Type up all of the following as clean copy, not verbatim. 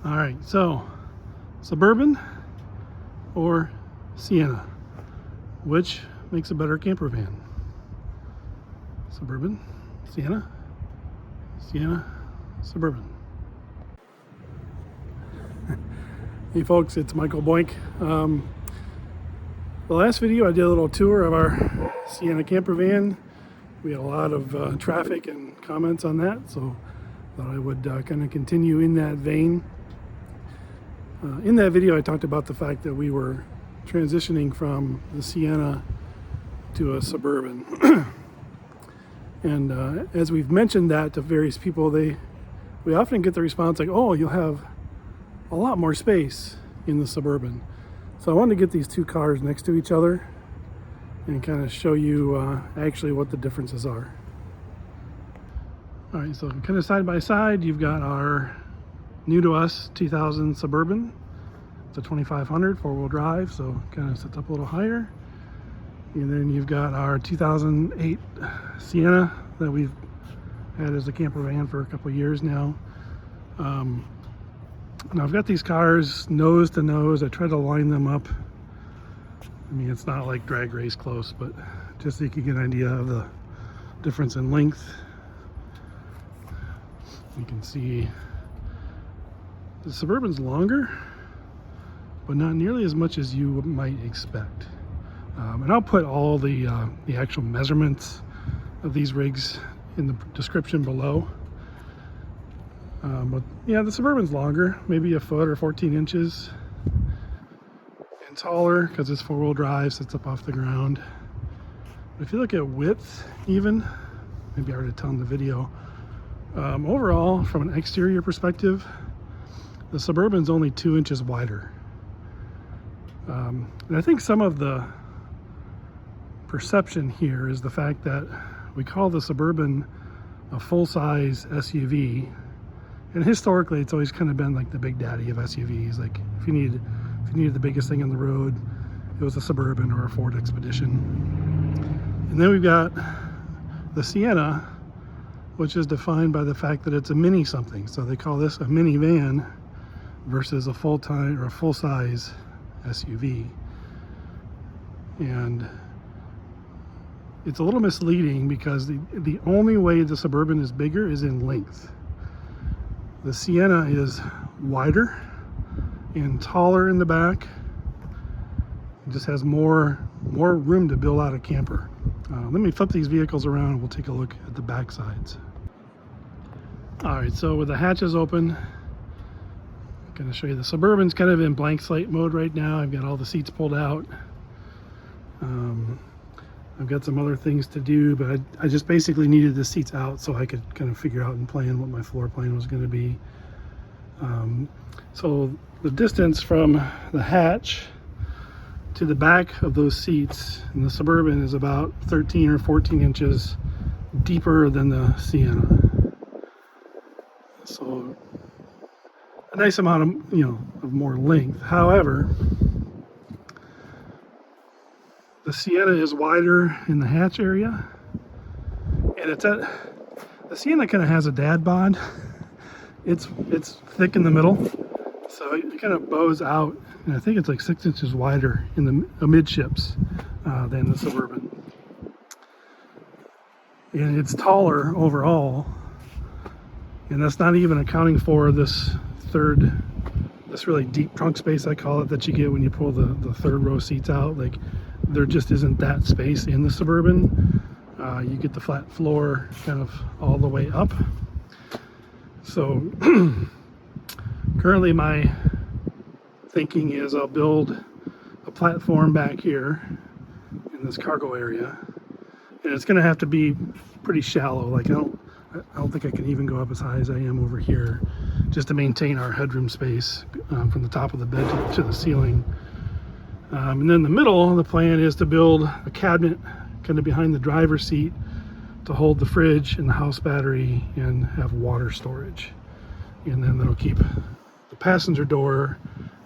All right, so Suburban or Sienna, which makes a better camper van? Suburban, Sienna, Sienna, Suburban. Hey folks, it's Michael Boink. The last video I did a little tour of our Sienna camper van. We had a lot of traffic and comments on that, so thought I would kind of continue in that vein. In that video I talked about the fact that we were transitioning from the Sienna to a Suburban. And as we've mentioned that to various people, we often get the response like, oh, you'll have a lot more space in the Suburban. So I wanted to get these two cars next to each other and kind of show you actually what the differences are. All right, so kind of side by side, you've got our new to us 2000 Suburban. It's a 2500 four-wheel drive, so kind of sits up a little higher. And then you've got our 2008 Sienna that we've had as a camper van for a couple of years now. Now I've got these cars nose to nose. I try to line them up. I mean, it's not like drag race close, but just so you can get an idea of the difference in length. You can see the Suburban's longer, but not nearly as much as you might expect. And I'll put all the actual measurements of these rigs in the description below. But yeah, the Suburban's longer, maybe a foot or 14 inches, and taller because it's four-wheel drive, sits up off the ground. But if you look at width, even, maybe I already tell in the video, overall, from an exterior perspective, the Suburban's only 2 inches wider. And I think some of the perception here is the fact that we call the Suburban a full-size SUV, and historically it's always kind of been like the big daddy of SUVs. Like if you needed the biggest thing on the road, it was a Suburban or a Ford Expedition. And then we've got the Sienna, which is defined by the fact that it's a mini something. So they call this a minivan versus a full-time or a full-size SUV. And it's a little misleading because the only way the Suburban is bigger is in length. The Sienna is wider and taller in the back. It just has more room to build out a camper. Let me flip these vehicles around and we'll take a look at the back sides. All right, so with the hatches open, I'm going to show you the Suburban's kind of in blank slate mode right now. I've got all the seats pulled out. I've got some other things to do, but I just basically needed the seats out so I could kind of figure out and plan what my floor plan was going to be. So the distance from the hatch to the back of those seats in the Suburban is about 13 or 14 inches deeper than the Sienna. So a nice amount of, of more length. However, the Sienna is wider in the hatch area, and the Sienna kind of has a dad bod. It's thick in the middle, so it kind of bows out, and I think it's like 6 inches wider in the midships than the Suburban. And it's taller overall, and that's not even accounting for this really deep trunk space, I call it, that you get when you pull the third row seats out. Like, there just isn't that space in the Suburban. You get the flat floor kind of all the way up. So currently my thinking is I'll build a platform back here in this cargo area, and it's going to have to be pretty shallow. Like I don't think I can even go up as high as I am over here, just to maintain our headroom space from the top of the bed to the ceiling. And then the middle, the plan is to build a cabinet kind of behind the driver's seat to hold the fridge and the house battery and have water storage. And then that'll keep the passenger door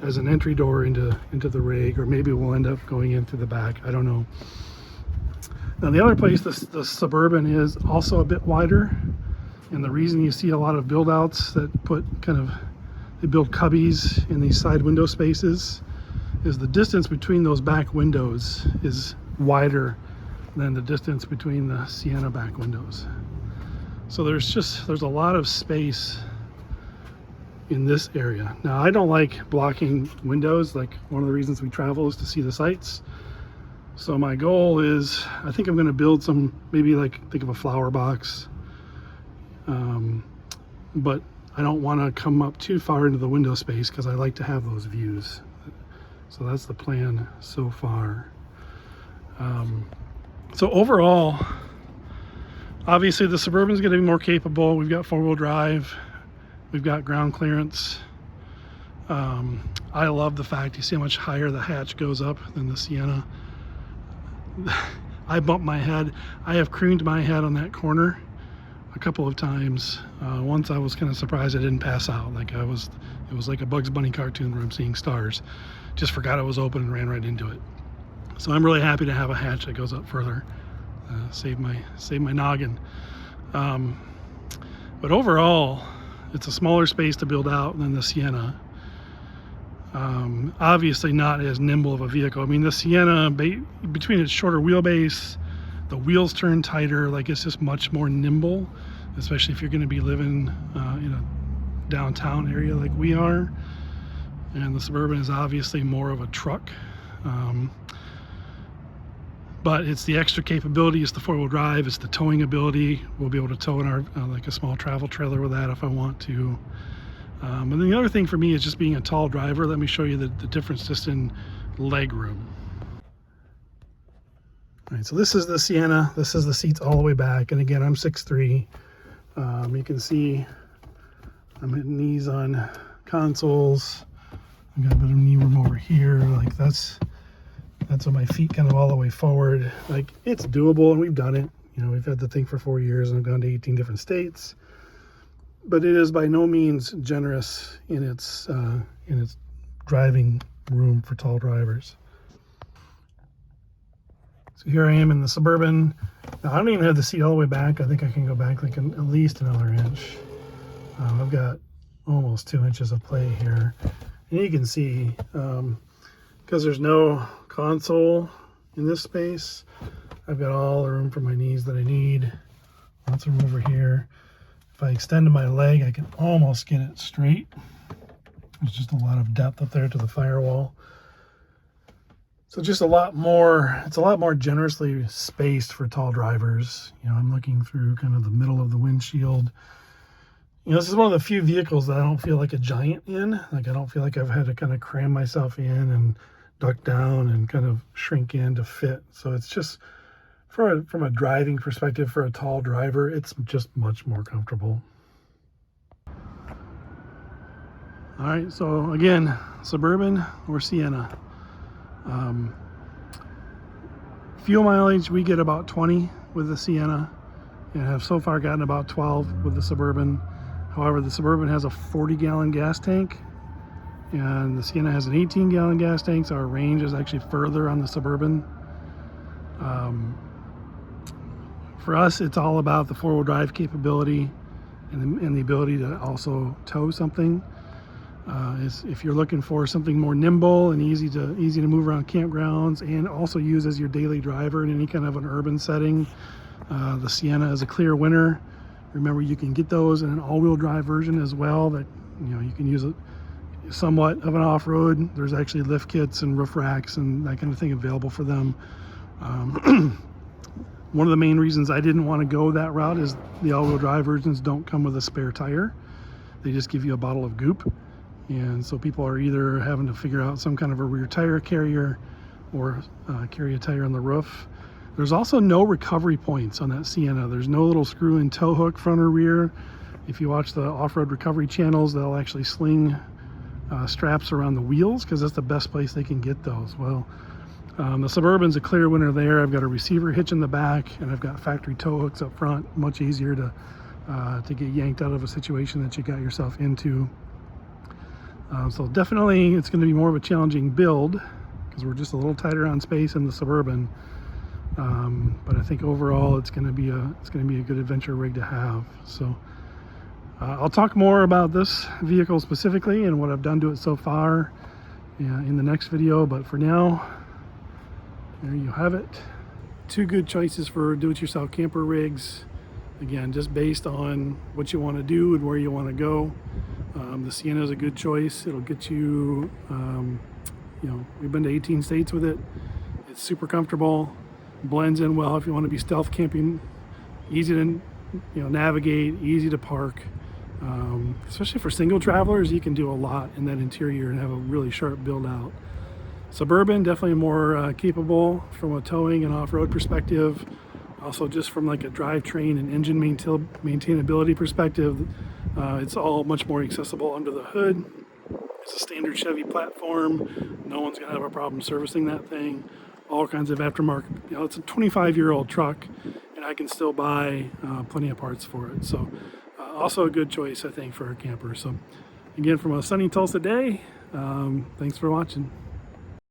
as an entry door into the rig, or maybe we'll end up going in through the back. I don't know. Now the other place, the Suburban is also a bit wider, and the reason you see a lot of build outs that put kind of they build cubbies in these side window spaces, is the distance between those back windows is wider than the distance between the Sienna back windows. So there's a lot of space in this area. Now, I don't like blocking windows. Like, one of the reasons we travel is to see the sights. So my goal is, I think I'm going to build some, maybe like, think of a flower box, but I don't want to come up too far into the window space because I like to have those views. So that's the plan so far. So overall, obviously the Suburban is going to be more capable. We've got four-wheel drive. We've got ground clearance. I love the fact, you see how much higher the hatch goes up than the Sienna. I bumped my head. I have creamed my head on that corner a couple of times. Once I was kind of surprised I didn't pass out. Like it was like a Bugs Bunny cartoon where I'm seeing stars. Just forgot it was open and ran right into it. So I'm really happy to have a hatch that goes up further. Save my noggin. But overall, it's a smaller space to build out than the Sienna. Obviously not as nimble of a vehicle. I mean, the Sienna, between its shorter wheelbase, the wheels turn tighter, like it's just much more nimble, especially if you're going to be living in a downtown area like we are. And the Suburban is obviously more of a truck. But it's the extra capability, it's the four-wheel drive, it's the towing ability. We'll be able to tow in our like a small travel trailer with that if I want to. And then the other thing for me is just being a tall driver. Let me show you the difference just in leg room. All right, so this is the Sienna. This is the seats all the way back. And again, I'm 6'3". You can see I'm hitting knees on consoles. I've got a bit of knee room over here. Like that's with my feet kind of all the way forward. Like, it's doable, and we've done it. You know, we've had the thing for 4 years, and I've gone to 18 different states. But it is by no means generous in its driving room for tall drivers. So here I am in the Suburban. Now, I don't even have the seat all the way back. I think I can go back like at least another inch. I've got almost 2 inches of play here. And you can see, because there's no console in this space, I've got all the room for my knees that I need. Lots of room over here. If I extend my leg, I can almost get it straight. There's just a lot of depth up there to the firewall. So just a lot more, it's a lot more generously spaced for tall drivers. You know, I'm looking through kind of the middle of the windshield. You know, this is one of the few vehicles that I don't feel like a giant in. Like, I don't feel like I've had to kind of cram myself in and duck down and kind of shrink in to fit. So it's just, from a driving perspective, for a tall driver, it's just much more comfortable. All right, so again, Suburban or Sienna. Fuel mileage, we get about 20 with the Sienna and have so far gotten about 12 with the Suburban. However, the Suburban has a 40-gallon gas tank and the Sienna has an 18-gallon gas tank, so our range is actually further on the Suburban. For us, it's all about the four-wheel drive capability and the ability to also tow something. If you're looking for something more nimble and easy to move around campgrounds and also use as your daily driver in any kind of an urban setting, the Sienna is a clear winner. Remember, you can get those in an all-wheel drive version as well, that, you know, you can use it somewhat of an off-road. There's actually lift kits and roof racks and that kind of thing available for them. One of the main reasons I didn't want to go that route is the all-wheel drive versions don't come with a spare tire. They just give you a bottle of goop. And so people are either having to figure out some kind of a rear tire carrier or carry a tire on the roof. There's also no recovery points on that Sienna. There's no little screw-in tow hook front or rear. If you watch the off-road recovery channels, they'll actually sling straps around the wheels because that's the best place they can get those. Well, the Suburban's a clear winner there. I've got a receiver hitch in the back and I've got factory tow hooks up front. Much easier to get yanked out of a situation that you got yourself into. So definitely it's going to be more of a challenging build because we're just a little tighter on space in the Suburban. But I think overall it's going to be a good adventure rig to have. So I'll talk more about this vehicle specifically and what I've done to it so far in the next video, but for now, there you have it. Two good choices for do-it-yourself camper rigs. Again, just based on what you want to do and where you want to go. The Sienna is a good choice. It'll get you, you know, we've been to 18 states with it. It's super comfortable, blends in well if you want to be stealth camping, easy to, you know, navigate, easy to park. Especially for single travelers, you can do a lot in that interior and have a really sharp build out. Suburban, definitely more capable from a towing and off-road perspective. Also just from like a drivetrain and engine maintainability perspective, it's all much more accessible under the hood. It's a standard Chevy platform. No one's gonna have a problem servicing that thing. All kinds of aftermarket, you know, it's a 25-year-old truck and I can still buy plenty of parts for it. So also a good choice, I think, for a camper. So again, from a sunny Tulsa day, thanks for watching.